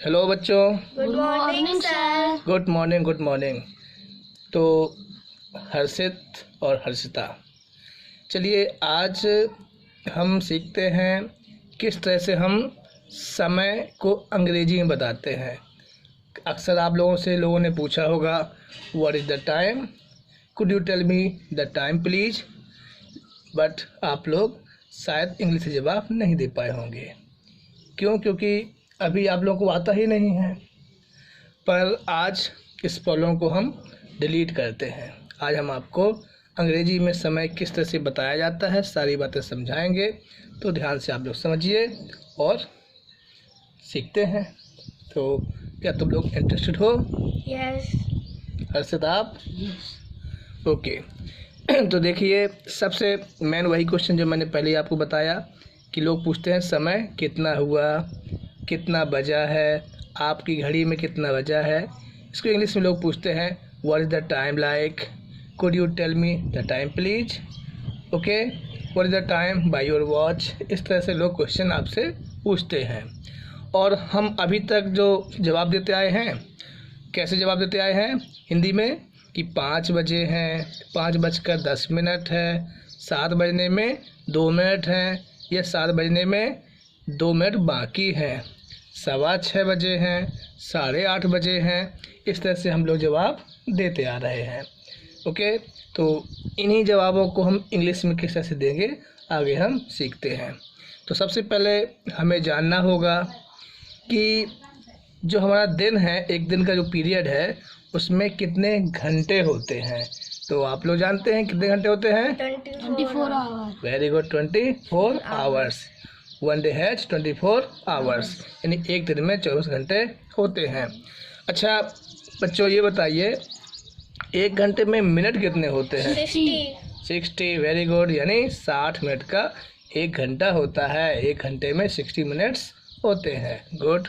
Hello बच्चों। Good morning sir. Good morning good morning. तो हर्षित और हर्षिता, चलिए आज हम सीखते हैं किस तरह से हम समय को अंग्रेजी में बताते हैं। अक्सर आप लोगों ने पूछा होगा what is the time, could you tell me the time please, but आप लोग शायद इंग्लिश से जवाब नहीं दे पाए होंगे। क्योंकि अभी आप लोगों को आता ही नहीं है। पर आज इस प्रॉब्लम को हम डिलीट करते हैं। आज हम आपको अंग्रेजी में समय किस तरह से बताया जाता है सारी बातें समझाएंगे, तो ध्यान से आप लोग समझिए और सीखते हैं। तो क्या तुम लोग इंटरेस्टेड हो? यस। हर्षित आप? ओके। तो देखिए, सबसे मेन वही क्वेश्चन जो मैंने पहले ही आपको बताया कि लोग पूछते हैं समय कितना हुआ, कितना बजा है, आपकी घड़ी में कितना बजा है। इसको इंग्लिश में लोग पूछते हैं what is the time like, could you tell me the time please, okay, what is the time by your watch. इस तरह से लोग क्वेश्चन आपसे पूछते हैं और हम अभी तक जो जवाब देते आए हैं, कैसे जवाब देते आए हैं हिंदी में कि 5 बजे हैं, 5:10 है, 7 बजने में 2 मिनट हैं, या 7 बजने में 2 मिनट बाकी हैं, 6:15 बजे हैं, 8:30 बजे हैं। इस तरह से हम लोग जवाब देते आ रहे हैं। ओके, तो इन्हीं जवाबों को हम इंग्लिश में किस तरह से देंगे आगे हम सीखते हैं। तो सबसे पहले हमें जानना होगा कि जो हमारा दिन है, एक दिन का जो पीरियड है, उसमें कितने घंटे होते हैं। तो आप लोग जानते हैं कितने घंटे होते हैं? 24 hours. Very good, 24 hours. One day has 24 hours, यानी एक दिन में 24 घंटे होते हैं। अच्छा बच्चों, ये बताइए एक घंटे में मिनट कितने होते हैं? 60। वेरी गुड, यानी 60 मिनट का एक घंटा होता है। एक घंटे में 60 मिनट्स होते हैं। गुड।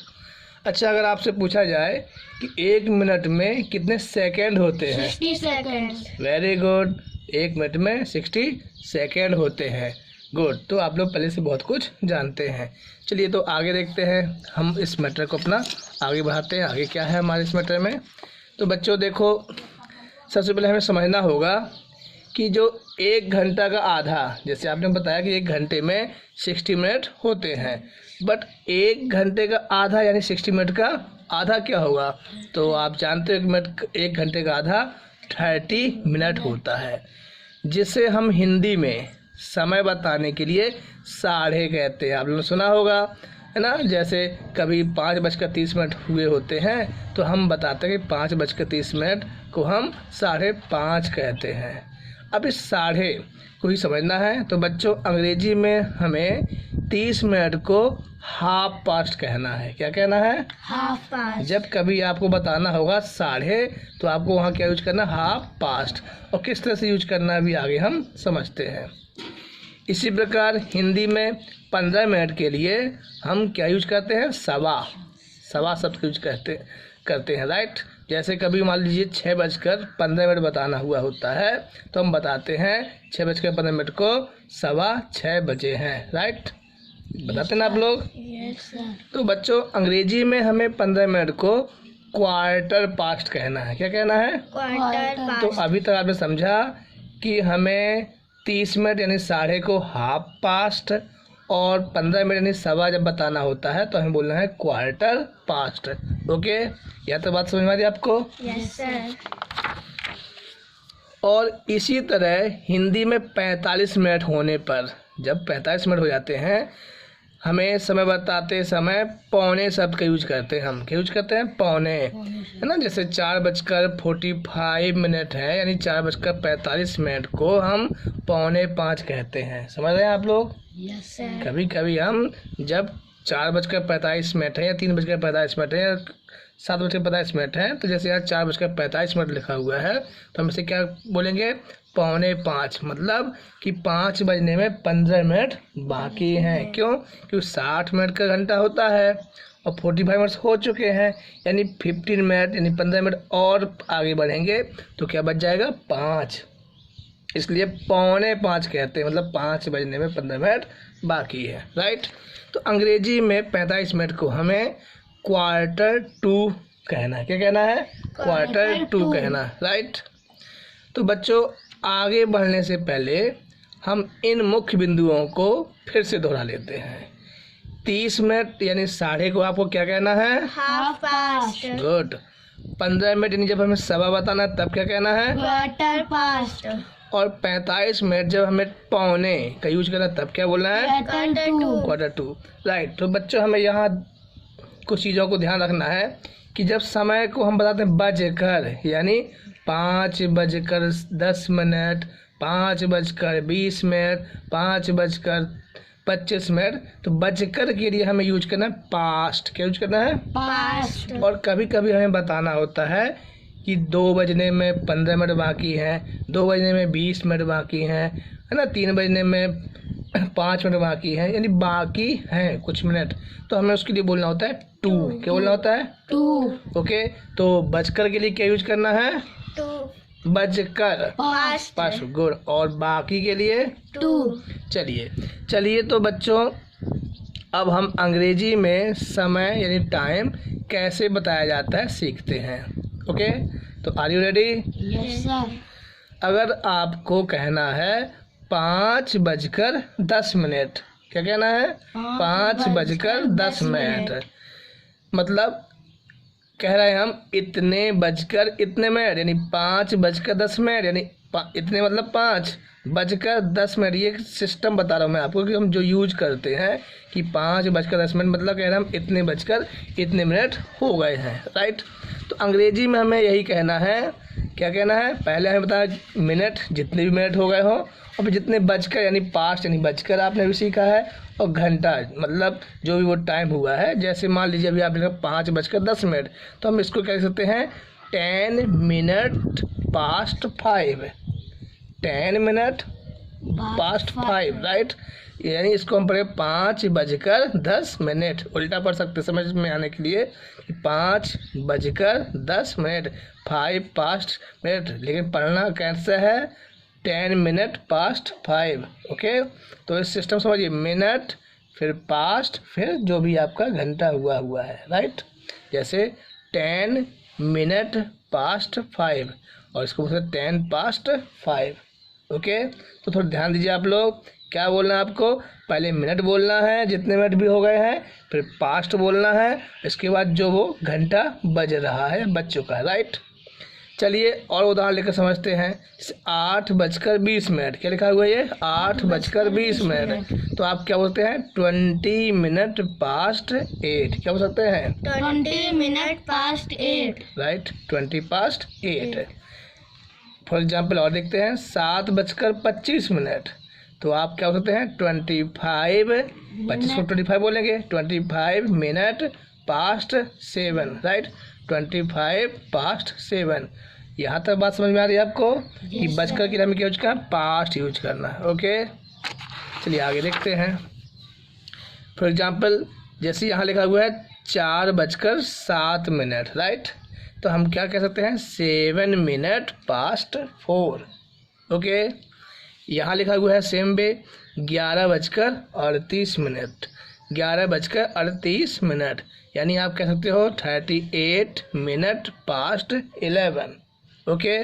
अच्छा, अगर आपसे पूछा जाए कि एक मिनट में कितने सेकंड होते हैं? 60 सेकंड। वेरी गुड, एक मिनट में 60 सेकंड होते हैं। गुड, तो आप लोग पहले से बहुत कुछ जानते हैं। चलिए तो आगे देखते हैं, हम इस मैटर को अपना आगे बढ़ाते हैं। आगे क्या है हमारे इस मैटर में? तो बच्चों देखो, सबसे पहले हमें समझना होगा कि जो एक घंटा का आधा, जैसे आपने बताया कि एक घंटे में 60 मिनट होते हैं, बट एक घंटे का आधा यानी 60 मिनट का आधा क्या होगा? तो आप जानते हो कि एक घंटे का आधा 30 मिनट होता है, जिसे हम हिंदी में समय बताने के लिए साढ़े कहते हैं। आप लोगों ने सुना होगा, है ना? जैसे कभी 5:30 हुए होते हैं तो हम बताते हैं कि 5:30 को हम 5:30 कहते हैं। अब इस साढ़े को ही समझना है। तो बच्चों, अंग्रेजी में हमें 30 मिनट को हाफ पास्ट कहना है। क्या कहना है? Half past. जब कभी आपको बताना होगा साढ़े, तो आपको वहाँ क्या यूज करना? Half past. और किस तरह से यूज करना भी आगे हम समझते हैं। इसी प्रकार हिंदी में 15 मिनट के लिए हम क्या यूज करते हैं? सवा शब्द यूज करते हैं, राइट। जैसे कभी मान लीजिए 6:15 बताना हुआ होता है, तो हम बताते हैं 6:15 को 6:15 बजे हैं, राइट। बताते ना आप लोग? Yes sir. तो बच्चों, अंग्रेजी में हमें 15 मिनट को क्वार्टर पास्ट कहना है। क्या कहना है? क्वार्टर तो पास्ट। अभी तक आपने समझा कि हमें 30 मिनट यानी साढ़े को हाफ पास्ट, और 15 मिनट यानी सवा जब बताना होता है तो हमें बोलना है क्वार्टर पास्ट। ओके, यह तो बात समझ में आ रही है आपको? Yes sir. और इसी तरह हिंदी में 45 मिनट होने पर, जब 45 मिनट हो जाते हैं, हमें समय बताते समय पौने शब्द का यूज करते हैं। हम क्या यूज करते हैं? पौने, है ना। जैसे 4:45 है, यानी 4:45 को हम 4:45 कहते हैं। समझ रहे हैं आप लोग? Yes sir. कभी कभी हम जब 4:45 है, या 3:45 है, या 7:45 है, तो जैसे यहाँ 4:45 लिखा हुआ है, तो हम इसे क्या बोलेंगे? 4:45, मतलब कि 5 बजने में 15 मिनट बाकी हैं। क्यों? क्योंकि 60 मिनट का घंटा होता है और 45 मिनट्स हो चुके हैं, यानी 15 मिनट यानी 15 मिनट और आगे बढ़ेंगे तो क्या बच जाएगा? 5। इसलिए 4:45 कहते हैं, मतलब 5 बजने में 15 मिनट बाकी है, राइट। तो अंग्रेजी में 45 मिनट को हमें क्वार्टर टू कहना है। क्या कहना है? क्वार्टर टू कहना, राइट। तो बच्चों आगे बढ़ने से पहले हम इन मुख्य बिंदुओं को फिर से दोहरा लेते हैं। 30 मिनट यानी साढ़े को आपको क्या कहना है? Half past. गुड। 15 मिनट यानी जब हमें सवा बताना है तब क्या कहना है? Quarter past. और 45 मिनट जब हमें पौने का यूज करना है तब क्या बोलना है? Quarter to. Quarter to, right. तो बच्चों हमें यहाँ कुछ चीज़ों को ध्यान रखना है कि जब समय को हम बताते हैं बजकर, यानी 5:10, 5:20, 5:25, तो बजकर के लिए हमें यूज करना है पास्ट। क्या यूज करना है? पास्ट। और कभी कभी हमें बताना होता है कि 2 बजने में 15 मिनट बाकी हैं, 2 बजने में 20 मिनट बाकी हैं, है ना, 3 बजने में 5 मिनट बाकी हैं, यानी बाकी हैं कुछ मिनट, तो हमें उसके लिए बोलना होता है टू। क्या बोलना होता है? टू। ओके। तो बजकर के लिए क्या यूज करना है? टू। बजकर, पास्ट। Past, good. और बाकी के लिए टू। चलिए तो बच्चों अब हम अंग्रेजी में समय यानी टाइम कैसे बताया जाता है सीखते हैं। ओके, तो are you ready? Yes sir. अगर आपको कहना है 5:10, क्या कहना है? 5:10, मतलब कह रहे हैं हम इतने बजकर इतने मिनट, यानी 5:10, यानी इतने मतलब 5:10। ये सिस्टम बता रहा हूँ मैं आपको कि हम जो यूज करते हैं कि 5:10 मतलब कह रहे हैं हम इतने बजकर इतने मिनट हो गए हैं, राइट। तो अंग्रेजी में हमें यही कहना है। क्या कहना है? पहले हमें बताया मिनट, जितने भी मिनट हो गए हो, और फिर जितने बजकर यानी पास्ट यानी बजकर आपने भी सीखा है, और घंटा मतलब जो भी वो टाइम हुआ है। जैसे मान लीजिए अभी आपने कहा 5:10, तो हम इसको क्या कह सकते हैं? 10 minute past 5, 10 minute past 5, right. यानी इसको हम पढ़े 5:10, उल्टा पढ़ सकते समझ में आने के लिए, 5:10, 5 पास्ट मिनट, लेकिन पढ़ना कैसे है? 10 मिनट पास्ट 5। ओके, तो इस सिस्टम समझिए, मिनट फिर पास्ट फिर जो भी आपका घंटा हुआ है, राइट। जैसे 10 मिनट पास्ट 5, और इसको बोलते हैं 10 पास्ट 5। ओके, तो थोड़ा ध्यान दीजिए आप लोग। क्या बोलना है आपको? पहले मिनट बोलना है जितने मिनट भी हो गए हैं, फिर पास्ट बोलना है, इसके बाद जो वो घंटा बज रहा है, बज चुका है, राइट। चलिए और उदाहरण लेकर समझते हैं। 8:20, क्या लिखा हुआ है ये? 8:20, तो आप क्या बोलते हैं? 20 मिनट पास्ट 8। क्या बोल सकते हैं? 20 minute past 8, right, 20 past 8। For example और देखते हैं, 7:25, तो आप क्या बोल सकते हैं? 25, 25 को 25 बोलेंगे, 25 मिनट पास्ट 7, राइट, 25 पास्ट 7। यहाँ तक बात समझ में आ रही है आपको कि बजकर के लिए हमें क्या यूज करना? पास्ट यूज करना है। ओके, चलिए आगे देखते हैं। फॉर एग्जाम्पल जैसे यहाँ लिखा हुआ है 4:07, राइट, तो हम क्या कह सकते हैं? 7 मिनट पास्ट 4। ओके, यहाँ लिखा हुआ है सेम वे 11:38, 11:38, यानी आप कह सकते हो 38 मिनट पास्ट 11। ओके,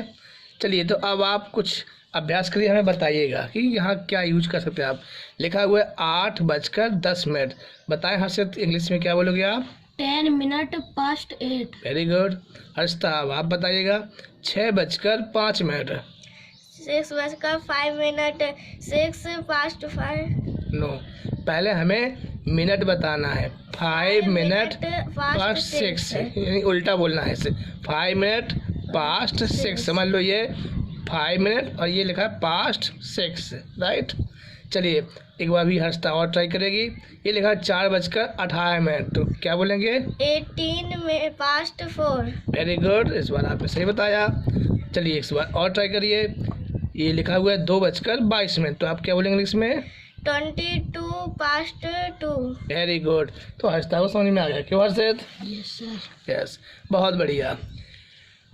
चलिए तो अब आप कुछ अभ्यास करिए, हमें बताइएगा कि यहाँ क्या यूज कर सकते हैं आप। लिखा हुआ है 8:10, बताएं हर्षित इंग्लिश में क्या बोलोगे आप? 10 minute past 8। Very good. Harshita अब आप बताइएगा 6:05, 6:05, 6 पास्ट 5। नो, पहले हमें मिनट बताना है। 5 मिनट पास्ट 6, यानी उल्टा बोलना है इसे। 5 मिनट पास्ट 6, समझ लो ये 5 मिनट और ये लिखा है पास्ट 6, राइट। चलिए एक बार भी हर्षिता और ट्राई करेगी। ये लिखा है 4:18, तो क्या बोलेंगे? 18 में पास्ट 4। वेरी गुड, इस बार आपने सही बताया। चलिए इस बार और ट्राई करिए। ये लिखा हुआ है 2:22, तो आप क्या बोलेंगे इंग्लिश में? 22 पास्ट 2। वेरी गुड, तो हर्षिता को समझ में आ गया क्यों हर्षित? Yes sir. यस, बहुत बढ़िया।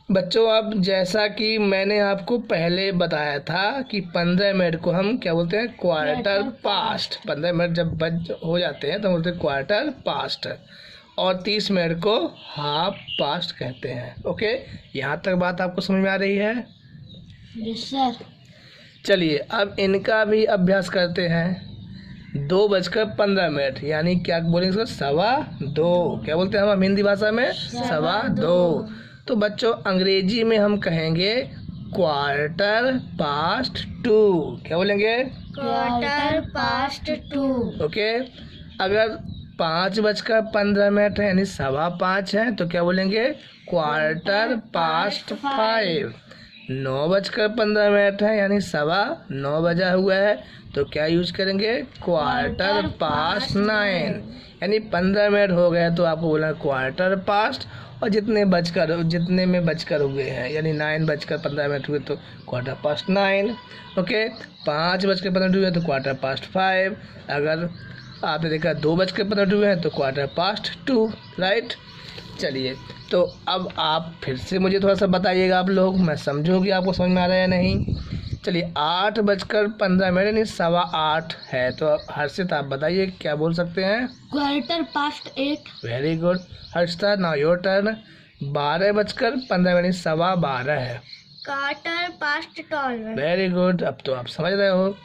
बच्चों अब जैसा कि मैंने आपको पहले बताया था कि 15 मिनट को हम क्या बोलते हैं? Quarter past. 15 मिनट जब बज हो जाते हैं तो बोलते हैं क्वार्टर पास्ट। और 30 मिनट को हाफ पास्ट कहते हैं। ओके, यहाँ तक बात आपको समझ में आ रही है? Yes sir. चलिए अब इनका भी अभ्यास करते हैं। 2:15 यानी क्या बोलेंगे इसको? 2:15। क्या बोलते हैं हम हिंदी भाषा में? 2:15। तो बच्चों अंग्रेजी में हम कहेंगे 2:15। क्या बोलेंगे? 2:15। ओके, अगर 5:15 है यानी 5:15 है तो क्या बोलेंगे? 5:15। 9:15 है यानी 9:15 बजा हुआ है तो क्या यूज करेंगे? 9:15। यानी 15 मिनट हो गए तो आपको बोलना 4:15। और जितने में बजकर हुए हैं यानी 9:15 हुए तो 9:15। ओके, 5:15 हुए तो 5:15। अगर आपने देखा 2:15 हुए हैं तो 2:15। राइट। चलिए तो अब आप फिर से मुझे थोड़ा सा बताइएगा आप लोग, मैं समझूँ कि आपको समझ में आ रहा है या नहीं। चलिए 8:15 यानी 8:15 है तो हर्षित आप बताइए क्या बोल सकते हैं? 8:15। Very good Harshita, now your turn. 12:15 यानी 12:15 है। 12:15। वेरी गुड, अब तो आप समझ रहे हो।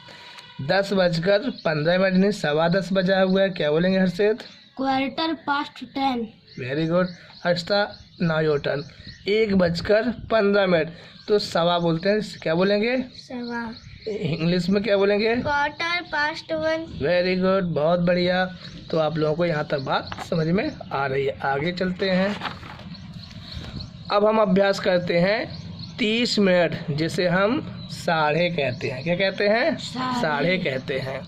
10:15 यानी 10:15 बजा हुआ है, क्या बोलेंगे हर्षित? 10:15। Very good Harshita, now your turn. 1:15 तो सवा बोलते हैं, क्या बोलेंगे? सवा। इंग्लिश में क्या बोलेंगे? 1:15। वेरी गुड, बहुत बढ़िया। तो आप लोगों को यहाँ तक बात समझ में आ रही है। आगे चलते हैं। अब हम अभ्यास करते हैं 30 मिनट, जिसे हम साढ़े कहते हैं। क्या कहते हैं? साढ़े कहते हैं।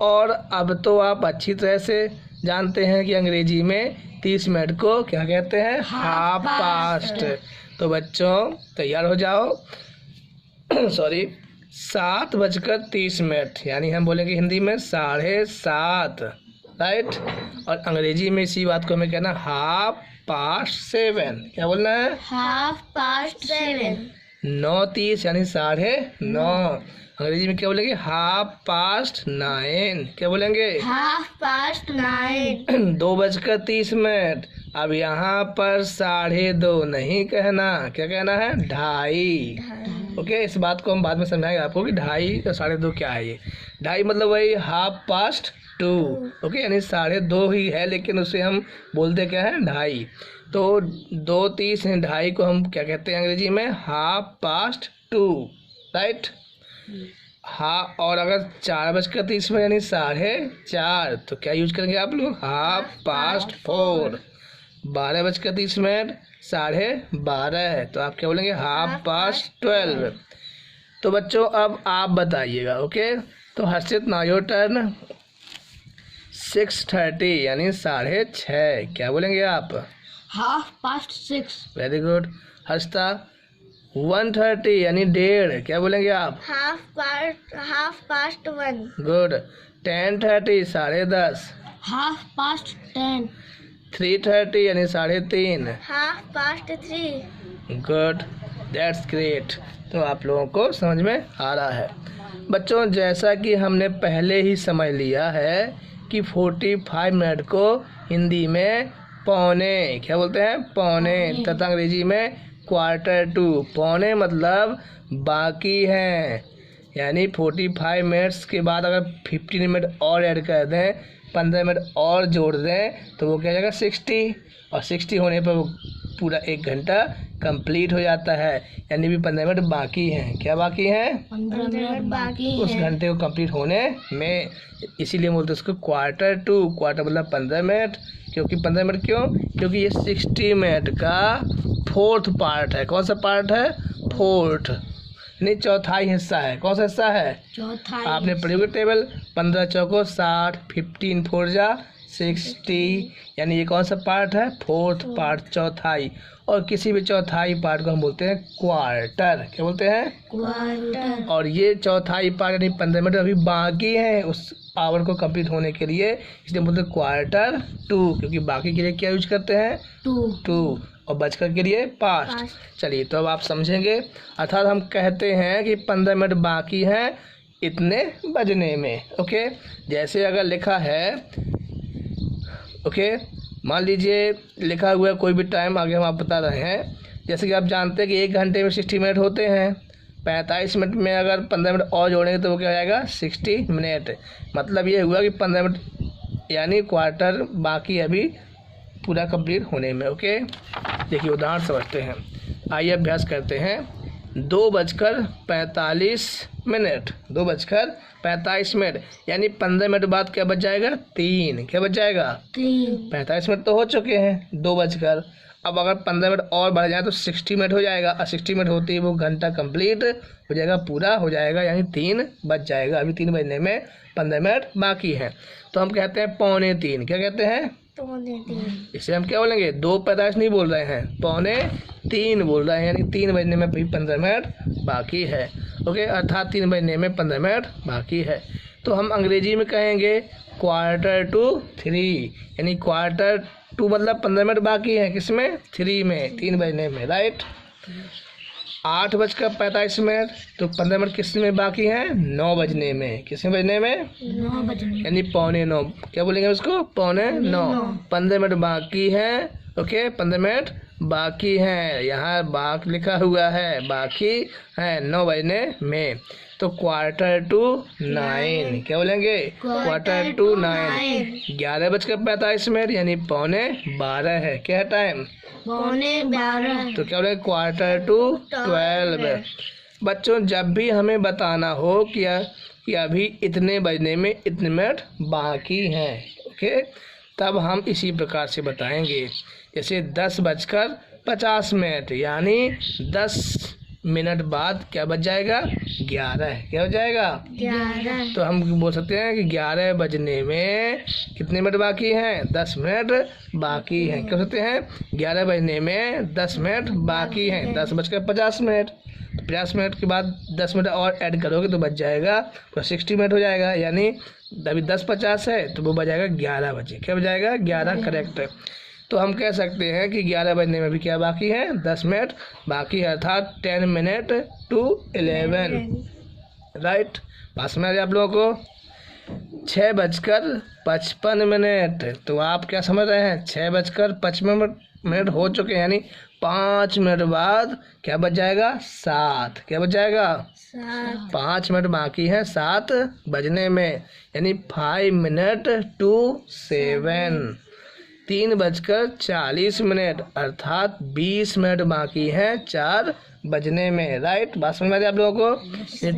और अब तो आप अच्छी तरह से जानते हैं कि अंग्रेजी में 30 मिनट को क्या कहते हैं? Half past. तो बच्चों तैयार हो जाओ। सॉरी, 7:30 यानी हम बोलेंगे हिंदी में 7:30। राइट। और अंग्रेजी में इसी बात को हमें कहना 7:30। क्या बोलना है? 7:30। 9:30 यानी 9:30। अंग्रेजी में क्या बोलेंगे? 9:30। क्या बोलेंगे? 9:30। 2:30। अब यहाँ पर 2:30 नहीं कहना, क्या कहना है? 2:30। ओके, इस बात को हम बाद में समझाएंगे आपको कि 2:30 और 2:30 क्या है। ये 2:30 मतलब वही 2:30। ओके, यानी 2:30 ही है लेकिन उसे हम बोलते क्या है? 2:30। तो 2:30 यानी 2:30 को हम क्या कहते हैं अंग्रेजी में? 2:30। राइट। हाँ, और अगर 4:30 यानी 4:30 तो क्या यूज करेंगे आप लोग? 4:30। 12:30 12:30 तो आप क्या बोलेंगे? 12:30। तो बच्चों अब आप बताइएगा। ओके, तो हर्षित नाउ योर टर्न। 6:30 यानी 6:30 क्या बोलेंगे आप? 6:30। Very good Harshita. 1:30 यानी 1:30 क्या बोलेंगे आप? 1:30। गुड। 10:30 10:30। 10:30। 3:30 यानी 3:30। 3:30। Good, that's great. तो आप लोगों को समझ में आ रहा है। बच्चों जैसा कि हमने पहले ही समझ लिया है कि 45 मिनट को हिंदी में पौने क्या बोलते हैं? पौने। तथा अंग्रेजी में 1/4। पौने मतलब बाकी हैं, यानी 45 मिनट्स के बाद अगर 15 मिनट और ऐड कर दें, 15 मिनट और जोड़ दें तो वो क्या हो जाएगा? 60। और 60 होने पर वो पूरा 1 घंटा कंप्लीट हो जाता है, यानी भी 15 मिनट बाकी हैं। क्या बाकी हैं? 15 मिनट बाकी उस घंटे को कंप्लीट होने में। इसीलिए बोलते हैं उसको 1/4। क्वार्टर मतलब 15 मिनट। क्योंकि 15 मिनट क्यों? क्योंकि ये 60 मिनट का 4th पार्ट है। कौन सा पार्ट है? 4th, नहीं चौथाई हिस्सा है। कौन सा हिस्सा है? चौथाई। आपने पढ़ी होगी टेबल, 15 चौको 60, 15 4 जा 60, यानी ये कौन सा पार्ट है? 4th पार्ट, चौथाई। और किसी भी चौथाई पार्ट को हम बोलते हैं क्वार्टर। क्या बोलते हैं? क्वार्टर। और ये चौथाई पार्ट यानी 15 मिनट अभी बाकी है उस आवर को कंप्लीट होने के लिए, इसलिए बोलते हैं 1/4। क्योंकि बाकी के लिए क्या यूज करते हैं? 2। और बचकर के लिए पास्ट। चलिए तो अब आप समझेंगे, अर्थात हम कहते हैं कि 15 मिनट बाकी हैं इतने बजने में। ओके, जैसे अगर लिखा है ओके मान लीजिए लिखा हुआ है कोई भी टाइम, आगे हम आप बता रहे हैं। जैसे कि आप जानते हैं कि 1 घंटे में 60 मिनट होते हैं। 45 मिनट में अगर 15 मिनट और जोड़ेंगे तो वो क्या हो जाएगा 60 मिनट। मतलब ये हुआ कि 15 मिनट यानी क्वार्टर बाकी अभी पूरा कंप्लीट होने में। ओके, देखिए उदाहरण समझते हैं। आइए अभ्यास करते हैं। 2:45 मिनट, 2:45 यानी 15 मिनट बाद क्या बच जाएगा 3। क्या बच जाएगा 3। 45 मिनट तो हो चुके हैं 2 बजकर। अब अगर 15 मिनट और बढ़ जाए तो 60 मिनट हो जाएगा, और 60 मिनट होते ही वो घंटा कंप्लीट हो जाएगा, पूरा हो जाएगा, यानी 3 बज जाएगा। अभी 3 बजने में 15 मिनट बाकी हैं, तो हम कहते हैं 2:45। क्या कहते हैं 2:45। इसे हम क्या बोलेंगे 2:45 नहीं बोल रहे हैं, 2:45 बोल रहे हैं, यानी 3 बजने में भी 15 मिनट बाकी है। ओके, अर्थात 3 बजने में 15 मिनट बाकी है। तो हम अंग्रेजी में कहेंगे 2:45, यानी 2:45 मतलब 15 मिनट बाकी है, किसमें 3 में, 3 बजने में, राइट। 8:45 तो 15 मिनट किस में बाकी हैं 9 बजने में, किस में बजने में 9 बजने, यानी 8:45। क्या बोलेंगे उसको 8:45। 15 मिनट बाकी है। ओके, 15 मिनट बाकी हैं, यहाँ बाक लिखा हुआ है, बाकी है 9 बजने में। तो 8:45, क्या बोलेंगे 8:45। 11:45 यानी 11:45 है, क्या है टाइम 11:45। तो क्या बोलेंगे 11:45। बच्चों जब भी हमें बताना हो कि अभी इतने बजने में इतने मिनट बाकी हैं, ओके, तब हम इसी प्रकार से बताएंगे। जैसे 10:50 यानी 10 मिनट बाद क्या बज जाएगा 11। क्या हो जाएगा 11। तो हम बोल सकते हैं कि 11 बजने में कितने मिनट बाकी हैं 10 मिनट बाकी हैं। क्या सकते हैं 11 बजने में 10 मिनट बाकी हैं। 10:50 तो 50 मिनट के बाद 10 मिनट और ऐड करोगे तो बच जाएगा तो 60 मिनट हो जाएगा, यानी अभी 10:50 है तो वो बजाएगा 11 बजे। क्या बजाएगा 11, करेक्ट है। तो हम कह सकते हैं कि 11 बजने में भी क्या बाकी है 10 मिनट बाकी है, अर्थात 10 मिनट टू 11, राइट। पास में आप लोगों को 6:55 तो आप क्या समझ रहे हैं 6:55 हो चुके हैं, यानी 5 मिनट बाद क्या बच जाएगा 7। क्या बच जाएगा 5 मिनट बाकी है 7 बजने में, यानी 5 मिनट टू 7। 3:40 अर्थात 20 मिनट बाकी हैं 4 बजने में, राइट। बात समझ में आ रही है आप लोगों को।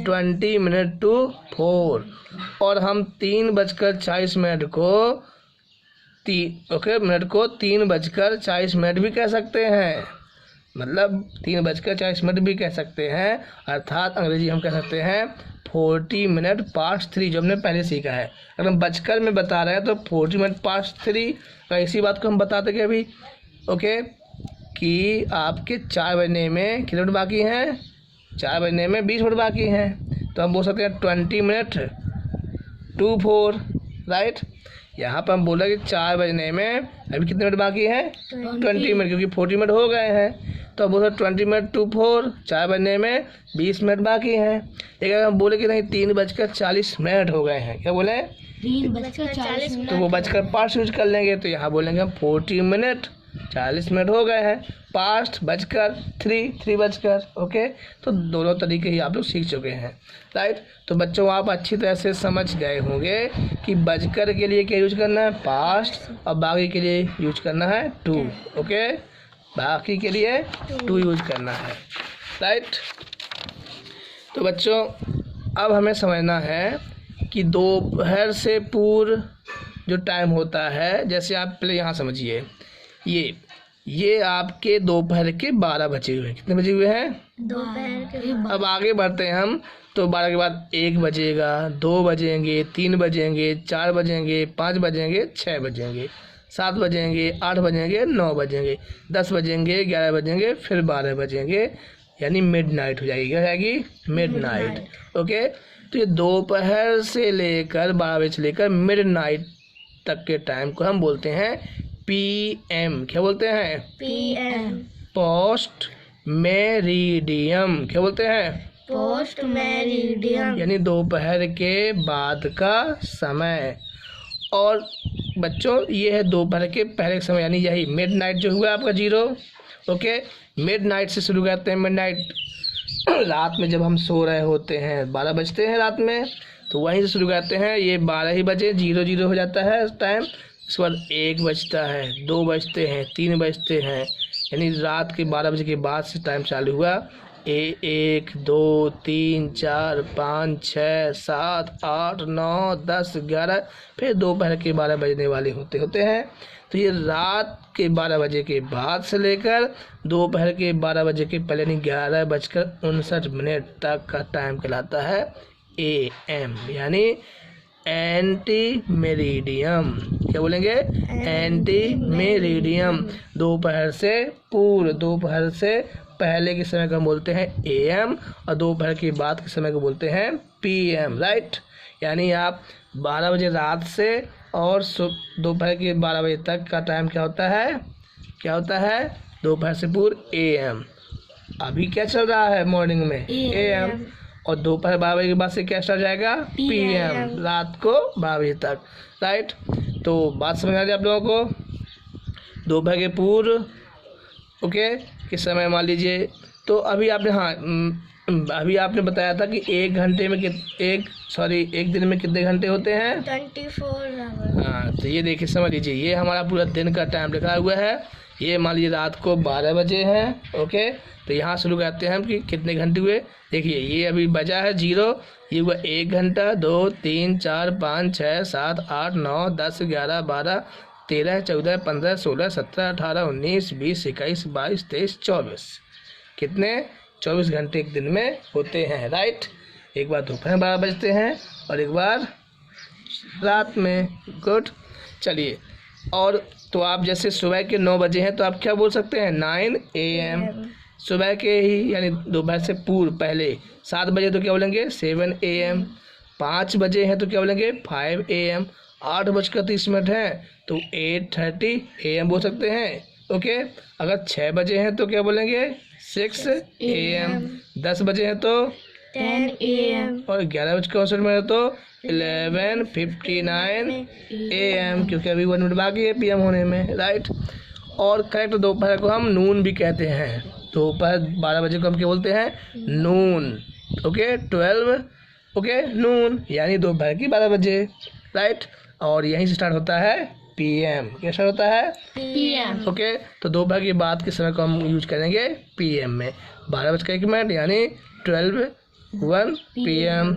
20 मिनट टू 4। और हम 3:40 को मिनट को 3:40 भी कह सकते हैं, मतलब 3:40 भी कह सकते हैं, अर्थात अंग्रेजी हम कह सकते हैं 40 मिनट पास्ट 3, जो हमने पहले सीखा है। अगर हम बजकर में बता रहे हैं तो 40 मिनट पास्ट 3। इसी बात को हम बताते कि अभी ओके कि आपके 4 बजने में कितने मिनट बाकी हैं 4 बजने में 20 मिनट बाकी हैं, तो हम बोल सकते हैं 20 मिनट टू 4, राइट। यहाँ पर हम बोला कि 4 बजने में अभी कितने मिनट बाकी हैं 20 मिनट, क्योंकि 40 मिनट हो गए हैं, तो अब बोला 20 मिनट टू 4, 4 बजने में 20 मिनट बाकी हैं। लेकिन अगर हम बोले कि नहीं 3:40 हो गए हैं, क्या बोले 3:40, तो वो बजकर पास्ट यूज कर लेंगे, तो यहाँ बोलेंगे हम 40 मिनट 40 मिनट हो गए हैं, पास्ट बजकर 3 बजकर। ओके, तो दोनों तरीके ही आप लोग सीख चुके हैं, राइट। तो बच्चों आप अच्छी तरह से समझ गए होंगे कि बजकर के लिए क्या यूज करना है पास्ट, और बाकी के लिए यूज करना है टू। ओके, बाकी के लिए टू यूज करना है, राइट। तो बच्चों अब हमें समझना है कि दोपहर से पूर्व जो टाइम होता है, जैसे आप पहले यहाँ समझिए, ये आपके दोपहर के 12 बजे हुए हैं। कितने बजे हुए हैं दोपहर के। अब आगे बढ़ते हैं हम, तो 12 के बाद 1 बजेगा, 2 बजेंगे, 3 बजेंगे, 4 बजेंगे, 5 बजेंगे, 6 बजेंगे, 7 बजेंगे, 8 बजेंगे, 9 बजेंगे, 10 बजेंगे, 11 बजेंगे, फिर 12 बजेंगे, यानी मिडनाइट हो जाएगी। क्या हो जाएगी मिडनाइट। ओके, तो ये दोपहर से लेकर 12 बजे से लेकर मिडनाइट तक के टाइम को हम बोलते हैं PM। क्या बोलते हैं PM। Post meridiem. क्या बोलते हैं पोस्ट मेरिडियम, यानी दोपहर के बाद का समय। और बच्चों ये है दोपहर के पहले के समय, यानी यही मिड नाइट जो हुआ आपका 0। ओके, मिड नाइट से शुरू करते हैं। मिड नाइट रात में जब हम सो रहे होते हैं, 12 बजते हैं रात में, तो वहीं से शुरू करते हैं। ये 12 ही बजे 00 हो जाता है टाइम। उसके बाद 1 बजता है, 2 बजते हैं, 3 बजते हैं, यानी रात के 12 बजे के बाद से टाइम चालू हुआ। 1 2 3 4 5 6 7 8 9 10 11, फिर दोपहर के 12 बजने वाले होते हैं। तो ये रात के 12 बजे के बाद से लेकर दोपहर के 12 बजे के पहले, यानी 11:59 तक का टाइम कहलाता है AM, यानी एंटी मेरिडियम। क्या बोलेंगे? Anti meridiem. दोपहर से पूर्व, दोपहर से पहले के समय को हम बोलते हैं AM, और दोपहर के बाद के समय को बोलते हैं PM, राइट। यानी आप 12 बजे रात से और दोपहर के 12 बजे तक का टाइम क्या होता है? क्या होता है? दोपहर से पूर्व AM। अभी क्या चल रहा है मॉर्निंग में? AM। और दोपहर 12 बजे के बाद से क्या स्टार्ट हो जाएगा? PM, रात को 12 बजे तक, राइट। तो बात समझ आ रही है आप लोगों को? दोपहर के पूर्व ओके किस समय मान लीजिए। तो अभी आपने अभी आपने बताया था कि एक दिन में कितने घंटे होते हैं? 24 आवर। हाँ, तो ये देखिए समझ लीजिए, ये हमारा पूरा दिन का टाइम लिखा हुआ है। ये मान लीजिए रात को 12 बजे हैं। ओके, तो यहाँ शुरू करते हैं हम कि कितने घंटे हुए। देखिए ये अभी बजा है 0, ये हुआ 1 घंटा, 2 3 4 5 6 7 8 9 10 11 12 13 14 15 16 17 18 19 20 21 22 23 24। कितने? 24 घंटे एक दिन में होते हैं, राइट। एक बार दोपहर 12 बजते हैं और एक बार रात में। गुड, चलिए। और तो आप जैसे सुबह के 9 बजे हैं तो आप क्या बोल सकते हैं? 9 AM, सुबह के ही, यानी दोपहर से पूर्व पहले। 7 बजे तो क्या बोलेंगे? 7 AM। 5 बजे हैं तो क्या बोलेंगे? 5 AM। 8:30 है तो 8:30 AM बोल सकते हैं। ओके, अगर 6 बजे हैं तो क्या बोलेंगे? 6 AM। 10 बजे हैं तो 10 AM। और 11:59 में है तो 11:59 AM, क्योंकि अभी 1 मिनट बाकी है PM होने में, राइट। और करेक्ट दोपहर को हम नून भी कहते हैं। दोपहर 12 बजे को हम क्या बोलते हैं? नून। ओके, 12 ओके नून, यानी दोपहर की 12 बजे, राइट। और यहीं से स्टार्ट होता है PM। क्या स्टार्ट होता है? PM। ओके, तो दोपहर के बाद के समय को हम यूज करेंगे PM में। 12:01 यानी 12:01 PM।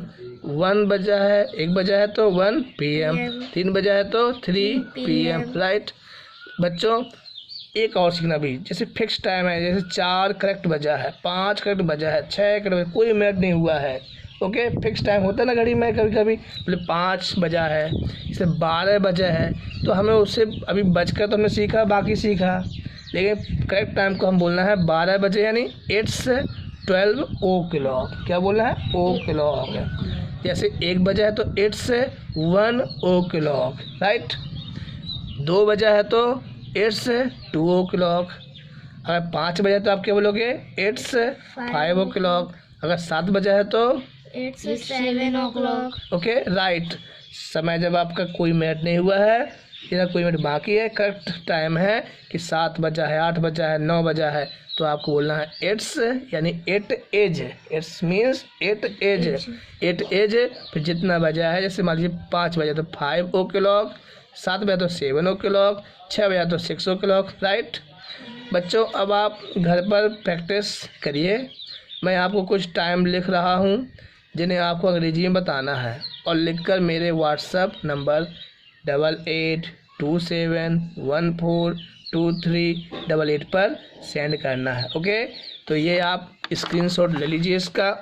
1 बजा है, 1 बजा है तो 1 PM। 3 बजा है तो 3 PM, राइट। बच्चों एक और सीखना भी, जैसे फिक्स टाइम है, जैसे 4 करेक्ट बजा है, 5 करेक्ट बजा है, 6 करेक्ट, कोई मिनट नहीं हुआ है। ओके, फिक्स टाइम होता है ना घड़ी में, कभी कभी बोले 5 बजा है, जैसे 12 बजा है, तो हमें उससे अभी बजकर तो हमने सीखा, बाकी सीखा, लेकिन करेक्ट टाइम को हम बोलना है 12 बजे, यानी 8:12 o'clock। क्या बोलना है? o'clock। जैसे 1 बजा है तो 8:01 o'clock, राइट। 2 बजा है तो 8:02 o'clock। अगर 5 बजा है तो आप क्या बोलोगे? 8:05 o'clock। अगर 7 बजा है तो 8:07 o'clock। Okay, right. समय जब आपका कोई मिनट नहीं हुआ है या कोई मिनट बाकी है, करेक्ट टाइम है कि 7 बजा है, 8 बजा है, 9 बजा है, तो आपको बोलना है 8 यानी 8 एज। 8 means 8 as. 8 एज। फिर जितना बजा है, जैसे मान लीजिए 5 बजा तो 5 o'clock, 7 बजा तो 7 o'clock, 6 बजा तो 6 o'clock, राइट। बच्चों अब आप घर पर प्रैक्टिस करिए। मैं आपको कुछ टाइम लिख रहा हूँ जिन्हें आपको अंग्रेजी में बताना है, और लिखकर मेरे व्हाट्सएप नंबर 8827142388 पर सेंड करना है। ओके, तो ये आप स्क्रीनशॉट ले लीजिए इसका।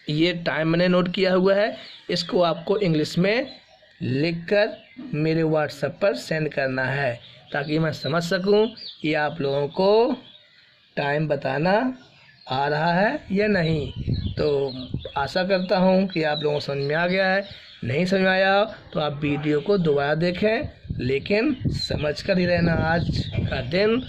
ये टाइम मैंने नोट किया हुआ है, इसको आपको इंग्लिश में लिखकर मेरे व्हाट्सएप पर सेंड करना है, ताकि मैं समझ सकूं कि आप लोगों को टाइम बताना आ रहा है या नहीं। तो आशा करता हूँ कि आप लोगों को समझ में आ गया है। नहीं समझ में आया तो आप वीडियो को दोबारा देखें, लेकिन समझ कर ही रहना। आज का दिन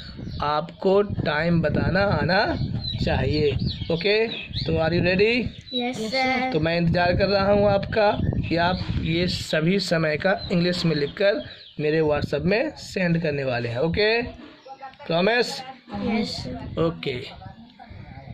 आपको टाइम बताना आना चाहिए। ओके, तो are you ready? Yes, sir. तो मैं इंतज़ार कर रहा हूँ आपका कि आप ये सभी समय का इंग्लिश में लिखकर मेरे व्हाट्सएप में सेंड करने वाले हैं। Okay, promise? Yes. ओके।